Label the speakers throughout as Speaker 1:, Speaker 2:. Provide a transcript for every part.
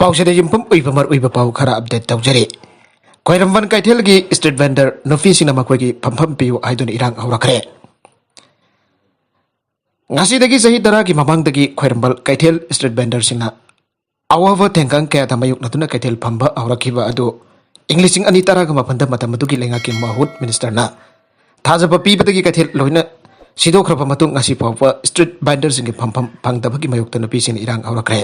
Speaker 1: पाउसे yum उइबमर उइब पाउ खरा update तौजरे कोइरमवन कैथेल की स्ट्रीट वेंडर नुफिसिंगना मखोइगी फमफम पियु हाइदुन इरांग हौराखरे ngasi सही तरह की ममांगदगी खोइरमबल कैथेल स्ट्रीट वेंडर सिंगना अवव थेंकांग कया तमयुक नतुना कैथेल फंबा हौराखिबा अदु इंग्लिशिंग अनि तरह का मफंद मतमदुगी लेंगा की माहुत मिनिस्टर ना थाजब पीबदगी कैथेल लोइना सिदोखरब मतुंग ngasi पाव स्ट्रीट वेंडर सिंग फमफम फंगदबगी मयुक्त नुपिसिंग इरांग हौराखरे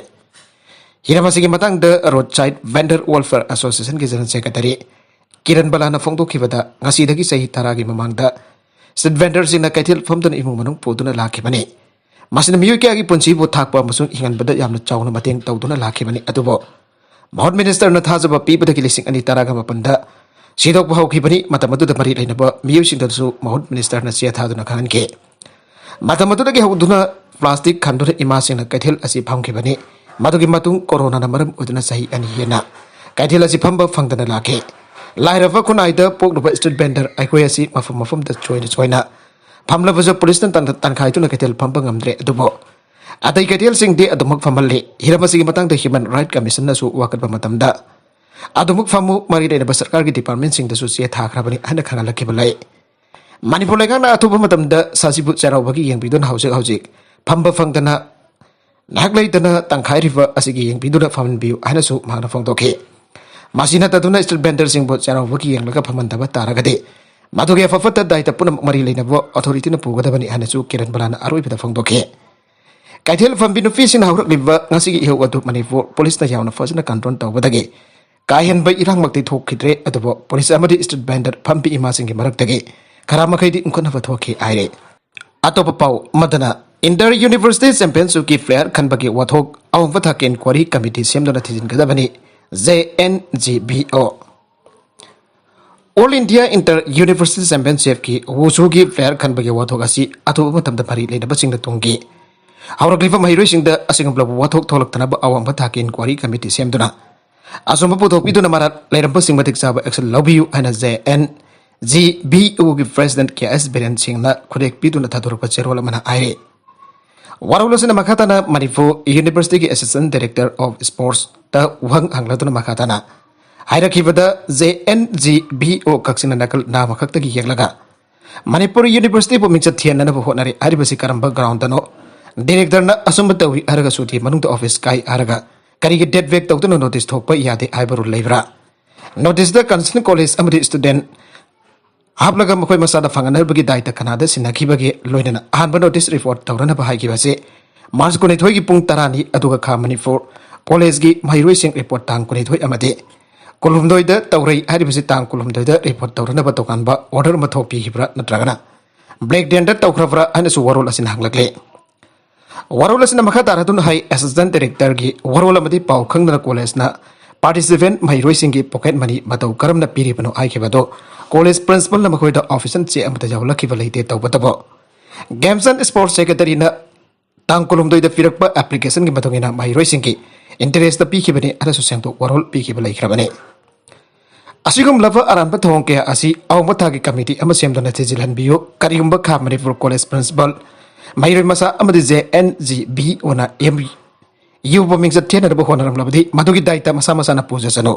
Speaker 1: हिरामसिंग मतंग the road side vendor welfare association की जनरल सेक्रेटरी किरण बलाना फोंदोखिबदा ngasi सही तरह की ममांगदा स्ट्रीट वेंडर सिंग कैथेल फमदन इमु मनुंग पोदुना लाखिबनी मसिन मियो क्या की पुंसीबु थाकपा अमसुंग हिंगनबदा यामना चावना मतेंग तौदुना लाखिबनी अदुबो माउट मिनिस्टर न थाजब पीबदगी लिसिंग अनि तरह मपंदा सिदोक हौखिबनी मतमदुदा मरि लेनब मियोसिंगदसु माउट मिनिस्टर न सिया थादुना खानके मतमदुदगी हौदुना प्लास्टिक खंदुना इमासिंग कैथेल असि फमखिबनी मदुगी मतुंग कोरोना न मरम उदुना सही अनि हेना कैथेल असि फंब फंगदना लाखे लाइरफ खुनाइदा पोकलुबा स्ट्रीट वेंडर अखोय असि मफम मफम द चोइना फमलबजो पुलिस न तनखाइतुना कैथेल फंब ngamdre अदुबो अतै कैथेल सिंग दे अदुमक फमल्ले हिरमसिगी मतंग द ह्यूमन राइट कमीशन नसु वाकतबा मतमदा अदुमक फमु मरि लेनबा सरकार की डिपार्टमेंट सिंग दसु से थाखराबनी हन खंगलखिबलै मणिपुर लेगाना अथुब मतमदा सासिबु चरावबगी यंगबिदुन हौजिक फंब फंगदना नागलैदना तंखाइरिबा असिगी यंगबिदुना फमनबियु हनसु माना फोंदोखे मासिना तदुना स्ट्रीट वेंडर सिंग बो चरावबगी यंगलगा फमनदबा तारगदे मधुगे फफत दायित्व पुनम मरि लेनबो अथॉरिटी न पुगदबनी हनसु किरण बलाना अरोइबदा फोंदोखे कैथेल फंबी नुफिसिन हौरक्लिबा ngasi इहो अदु मणिपुर पुलिस न यावना फजना कंट्रोल तौबदगे कायहनबा इरांगमक्ति थोखिद्रे अदुबो पुलिस अमदि स्ट्रीट वेंडर फंबी इमासिंग मरक्तगे खरा मखैदि उनखनबा थोखि आइरे अतोप पाउ मदना इंटर यूनिवर्सिटी चैंपियनशिप की फ्लेयर खनबगी वाथोक अवंबथा के इंक्वायरी कमिटी सेमदना थिजिनगदबनी JNGBO all India inter university championship की वुसु की फ्लेयर खनबगी वाथोक असि अथुब मतमदा फरि लेनबसिंग तुंगी हौरक्लिबा महिरोइसिंग द असिंगब्लब वाथोक थोलक्तनबा अवंबथा के इंक्वायरी कमिटी सेमदना असुंब पुथोकपिदुना मरा लेरंबसिंग मतिक चाबा एक्शन लौबियु हना JNGBO की प्रेसिडेंट KS बिरेन सिंगना खुदेक पिदुना थादोरपा चेरोल मना आइरे वारोलसना मखाताना मणिपुर यूनिवर्सिटी की असिस्टेंट डायरेक्टर ऑफ स्पोर्ट्स ता वंग हंगलतुना मखाताना हाइरखिबदा JNGBO कक्सिना नकल नाम खक्तगी यगलगा मणिपुर यूनिवर्सिटी बो मिंगचा थियनना बो होनारे आरिबसि करंबा ग्राउंड दनो डायरेक्टर न असुंब तवी अरगा सुथि मनुंग ऑफिस काई अरगा करिगे डेट वेक तौतनो नोटिस थोकपा यादे आइबरु लेबरा नोटिस द कंसर्न कॉलेज अमदि स्टूडेंट हापलगा मखोय मसादा फंगनबगी दायित्व कनादा सिनाखिबगे लोइनना अहानबा नोटिस रिपोर्ट तौरनबा हाइगिबसे मार्च 12 की पुंग 10 नि अदुगा खा मणिपुर कॉलेज की महिरोइसिंग रिपोर्ट तांग 12 अमदे कोलुमदोइदा तौरै हारिबसि तांग कोलुमदोइदा रिपोर्ट तौरनबा तोकानबा ऑर्डर मथो पिहिब्रा नत्रगना ब्लैक डेंडर तौखरब्रा हनसु वरोल असिन हांगलगले वरोल असिन मखा तारदुन हाई असिस्टेंट डायरेक्टर की वरोल अमदि पाउ खंगना कॉलेज ना पार्टिसिपेंट महिरोइसिंग की पॉकेट मनी मतौ करमना पिरिबनो आइखेबदो कॉलेज प्रिंसिपल न मखोइदा ऑफिसर चे अमता यावलखिबा लेते तौबतबो गेम्स एंड स्पोर्ट्स सेक्रेटरी न तांग कोलुमदोइदा पिरकपा एप्लीकेशन की मतोगिना महिरोइसिंग की इंटरेस्ट पिखिबने अरसु सेंतो वरोल पिखिबा लेखरबने असिगुम लव अरानबा थोंग के असि अवमथा की कमिटी अमा सेमदना थिजिलहनबियो करिगुम्बा खा मणिपुर कॉलेज प्रिंसिपल महिरोइ मसा अमदि JNGBO ना यू बमिंगजा थेनरबो होनरमलबदि मदुगी दायित्व मसा मसाना पूजसनो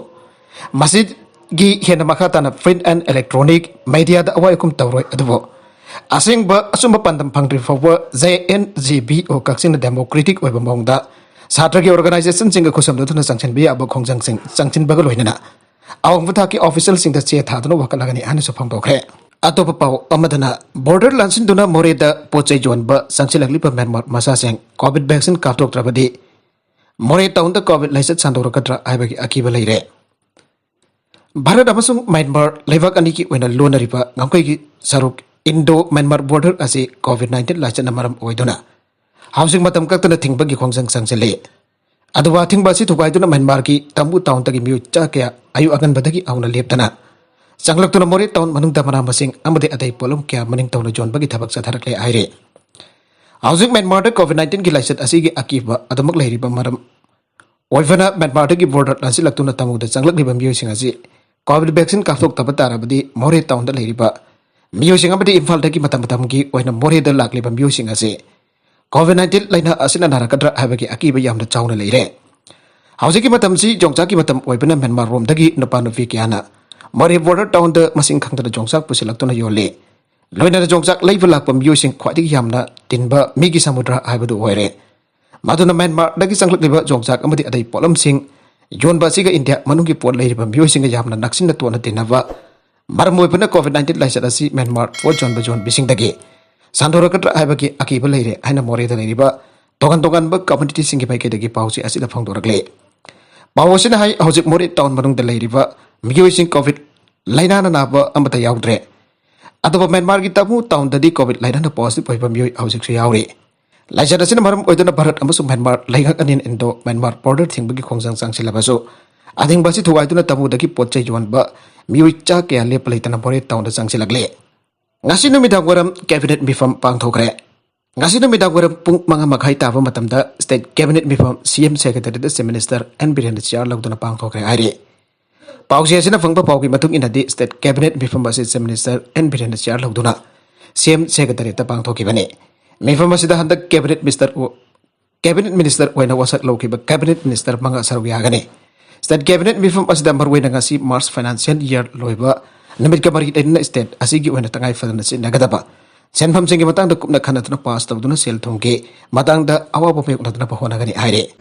Speaker 1: मस्जिद गी हेन मखाताना प्रिंट एंड इलेक्ट्रॉनिक मीडिया दा अवायकुम तौरोय अदुबो असिंगबा असुंबा पंदम फंग्रि फौबा JNGBO कक्सिन डेमोक्रेटिक ओइबा मौंगदा छात्र की ऑर्गेनाइजेशन सिंग खुसमदुना संगछनबि अब खोंजंग सिंग संगछिनबगा लोइनना अवंबथा की ऑफिशियल सिंग द चे थादनो वकलगनि हनसु फंगदोखरे अतोप पाउ अमदना बॉर्डर लांसिनदुना मोरेदा पोचै जोनबा संगछिलगलिबा म्यांमार मसासेंग कोविड वैक्सीन कापतोक्त्रबदि Moreh town the Covid license संदोरकद्रा आइबगी अकीबा लेरे भारत अमसुंग म्यांमार लेबाक अनी की ओइना लोनरिबा ngamkai की सरुक इंडो म्यांमार बॉर्डर असे कोविड-19 लाइसेंस नमरम ओइदुना हाउसिंग मतम कक्तना थिंगबगी खोंजंग संगचले अदुवा थिंगबासी थुबाइदुना म्यांमार की तंबू टाउन तगी म्यू चाकया आयु अगनबदगी आउना लेपतना संगलक्तुना मोरे टाउन मनुंग दमना मसिंग अमदे अदै पोलम क्या मनिंग तौना जोनबगी थबक सथरकले आइरे हाउसिंग म्यांमार कोविड-19 की लाइसेंस असिगी अकीबा अदमक लेरिबा मरम ओइफना म्यांमार की बॉर्डर लांसिलक्तुना तमुदा संगलक्लिबा म्यूसिंग असि कोविड वैक्सीन काफतोक तब तारबदी मोरे टाउन द लेरिबा म्यूसिंग अमदि इम्फाल दगी मतम की ओइना मोरे द लाक्लिबा म्यूसिंग असि कोविड-19 लाइना असिना नारकद्रा हाबगी अकीबा यामना चाउना लेरे Hauji ki matam si jongsak ki matam oibana Myanmar rom dagi napa nupi kiana mari border town de masing khang da jongsak pusilak to na yole loina da jongsak leiba lak pam yusing khwadi yamna tinba migi samudra haibadu oire maduna Myanmar dagi sanglak liba jongsak amadi adai polam sing yon ba siga India manungi pot leiri pam yusing yamna naksin na to na tinaba maram oibana COVID-19 laisat asi Myanmar po jon ba jon bising dagi sandora katra haibagi akiba leire haina more da leiriba togan ba community singi bai ke dagi pausi asila phangdorakle Bawasin hai hojik mori town manung da leiriba miyosing COVID laina na naba amata yaudre adoba Myanmar gi tamu town dadi COVID laina na positive oiba miyoi hojik su yauri laisana sina maram oidana Bharat amasung Myanmar laingak anin indo Myanmar border thingbagi khongjang sangsilabasu ading basi thuwaiduna tamu dagi potchai yonba miyoi cha kya lep laitana bore town da sangsilagle ngasi numidang waram cabinet mifam pangthokre ngasi numidang waram pung manga makhai taba matamda state cabinet mifam CM secretary da minister and Birhan chair lagduna pangthokre ari pausi asina fangba pauki matung inadi state cabinet mifam basi minister and Birhan chair lagduna CM secretary ta pangthoki bane mifam asida handak cabinet minister waina wasak lokiba cabinet minister manga sarugya gane state cabinet mifam asida marwaina ngasi March financial year loiba namit ka mari na state asigi waina tangai fadana sin nagadaba senfam singi matang da kupna khanatna pass tabduna sel thongke matang da awa bopek unatna pahona gani aire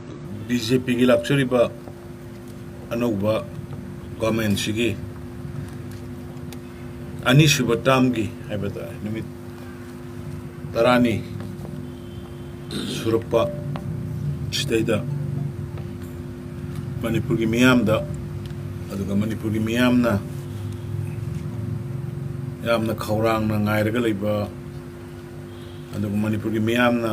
Speaker 2: BJP gi lakchari ba anogba government sigi ani suba tam gi haibata nimit tarani surappa state Manipur gi miyam da aduga Manipur gi miyam na yamna khaurang na ngairaga leiba aduga Manipur gi miyam na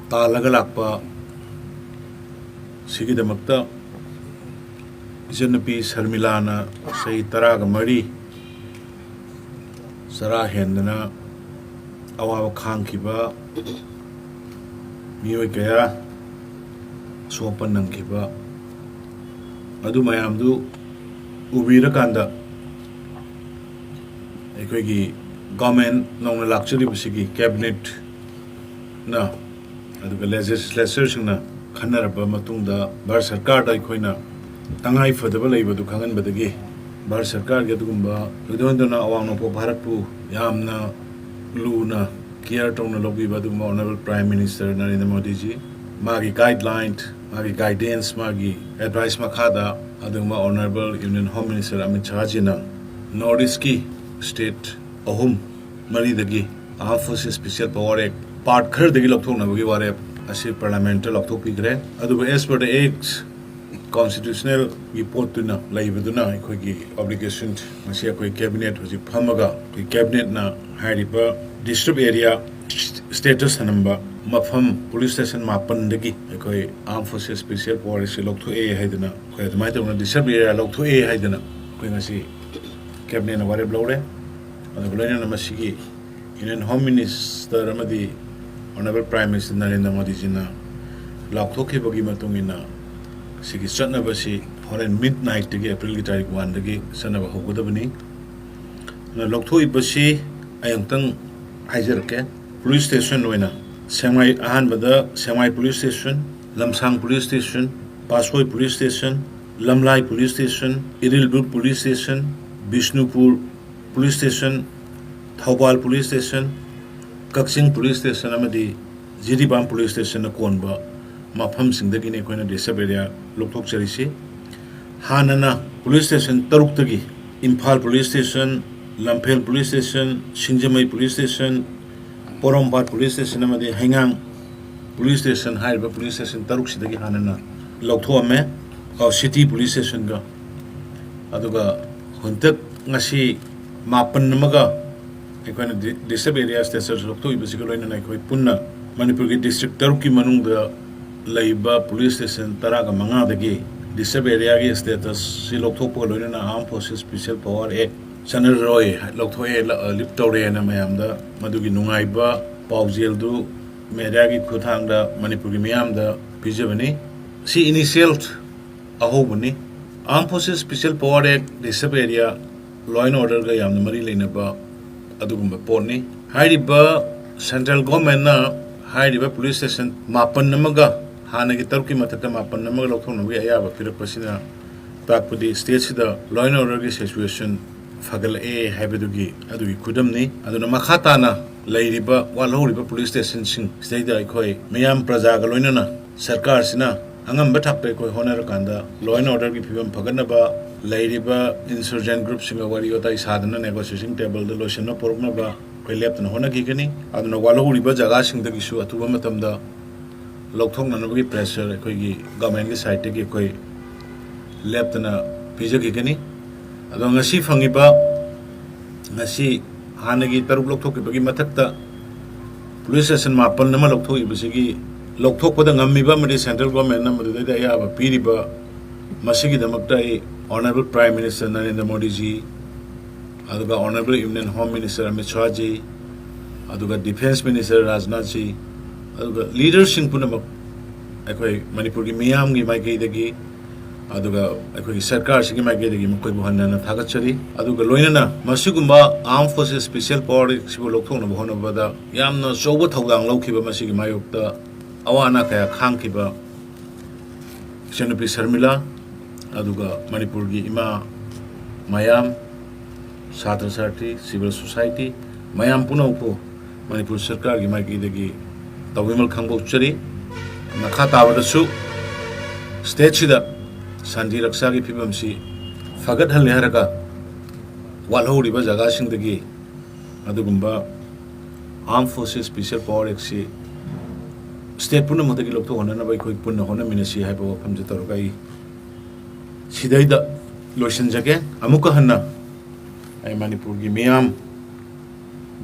Speaker 2: talaga lakpa sigi damakta Nupi Sharmila na say taraga mari sara hendana awawa khangkiba miyoi kaya sopan nangkiba adu mayamdu ubira kanda ekoigi government nongna lakchari basigi cabinet na aduga legislature singna khanaraba matungda Bharat Sarkar da ikoina tangai fadaba leibadu khangan badagi Bharat Sarkar ge dugumba ludondona awang no po Bharat pu yamna luna care tongna logi badu honorable Prime Minister Narendra Modi ji magi guideline magi guidance magi advice makhada aduma honorable Union Home Minister Amit Shah ji na Northeast ki state ahum mari dagi Armed Forces Special Power Act part khar dagi lokthokna bagi ware asi parliament lokthok pigre aduba as per the acts constitutional report tuna laibaduna ekhoi obligation masi ekhoi cabinet hoji phamaga cabinet na hariba district area status hanamba mafam police station mapan dagi ekhoi Armed Forces Special Power se loktho e haidana khoi admai tawna district area loktho e haidana khoi ngasi cabinet na ware blore adu loina na masigi Union Home Minister amadi honorable Prime Minister Narendra Modi ji na loktho ke bagi matungina sigi sanabasi horen midnight dagi April gi tarik 1 dagi sanaba hogodabani na loktho ibasi ayangtang haijarke police station noina semai ahan bada semai police station lamsang police station pasoi police station lamlai police station irilbur police station Bishnupur police station Thaupal police station Kaksing police station amadi Jiribam police station na konba mafam singdagi ne koina desab area lokthok charisi hanana police station taruktagi Imphal police station Lamphel police station Singjamai police station Porompat police station amadi Hengang police station haiba police station taruk sidagi hanana lokthok ame ka city police station ga aduga huntak ngasi mapan namaga ekoina desab area station lokthok ibasi ko loina na koi punna Manipur ki district taruk ki manungda laiba police station taraga manga dagi disab area gi status si lokthok po loina na Armed Forces Special Power Act Sanar Roy lokthok e liptore na mayamda madugi nungaiba paujel du media gi khuthangda Manipur gi miyamda pijabani si initial ahobuni Armed Forces Special Power Act disab area law and order ga yamna mari leina ba adugumba ponni hairiba central government na hairiba police station mapan namaga हाने की तरुक की मथक मापन नमग लौथोंनबगी अयाबा पिरकपसिना ताकपदी state सिदा law and order की situation फगलए हाइबदुगी अदुगी खुदमनी अदुना मखा ताना लैरिबा वालहौरिबा police station सिंग state अखोय मियाम प्रजा गा लोइनना सरकार सिना अंगम थाकते अखोय होनर कांदा लॉ एंड ऑर्डर की फिबम फगनबा लैरिबा इंसर्जेंट ग्रुप सिंग वारी ओताई साधना नेगोशिएशन टेबल द लोशन पोरकनबा अखोय लेपतना होनगिगनी अदुना वालहौरिबा जगह सिंगदगिसु अथुबा मतमदा लौथोंननबगी प्रेशर अखोयगी गवर्नमेंट की साइड की अखोय लेपतना पिजगिगनी अदो ngasi fangiba ngasi hanagi taruk lokthokibagi mathakta police station mapal nama lokthokibasigi lokthokpada ngammiba madi central government na madudai ya ba piriba masigi damakta honorable prime minister Narendra Modi ji aduga honorable union home minister Amit Shah ji aduga defense minister Rajnath ji aduga leadership punamak akoi manipur gi miyam gi maikei dagi अदुगा अखोई सरकार सिगी माइकेदगी मकोय बुहनना थागचरी अदुगा लोइनना मसिगुम्बा arm forces special power सिबो लोकथोंना बहनबदा यामना चौबो थौदांग लौखिबा मसिगी मायोक्ता अवाना कया खांखिबा सेनुपी शर्मिला अदुगा मणिपुर की इमा मयाम छात्र छात्री civil society मयाम पुनौपो Manipur सरकार की माइकेदगी तविमल खांगबोचरी मखा ताबदसु स्टेट सिदा शांति रक्षा की फिल्म से फगत हल हरका वालहौरिबा जगह सिंगदगी अदुगुम्बा arm forces special power act से स्टेट पुनः मदगी लोकथो होननबा अखोय पुनः होनमिनसी हाइबा वफम जतरगाई सिदैदा लोशन जगे अमुक हन्ना आई मणिपुर की मियाम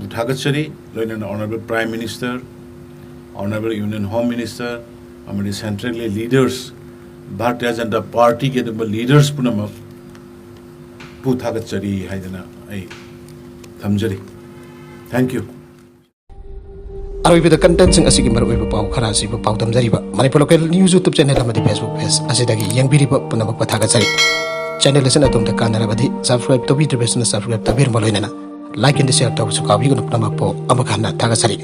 Speaker 2: बुथागचरी लोइनना honourable prime minister honourable union home minister अमरी सेंट्रल लीडर्स भारतीय जनता पार्टी के लीडर्स पुनमक पुथागचरी हाइदना आई थमजरी थैंक यू
Speaker 1: अरोइबद कंटेंट सिंग असिगी मरुइब पाउ खरा सिब पाउ तमजरिबा Manipur local news YouTube channel अमदि फेसबुक पेज असिदगी यंगबिरिब पुनमक पथागचरी चैनल असन अतुम द कानरबदि सब्सक्राइब तोबि ट्रेबेसन सब्सक्राइब तबिर मलोइनना लाइक एंड शेयर तबसु काबिगुन पुनमक पो अमखाना थागचरी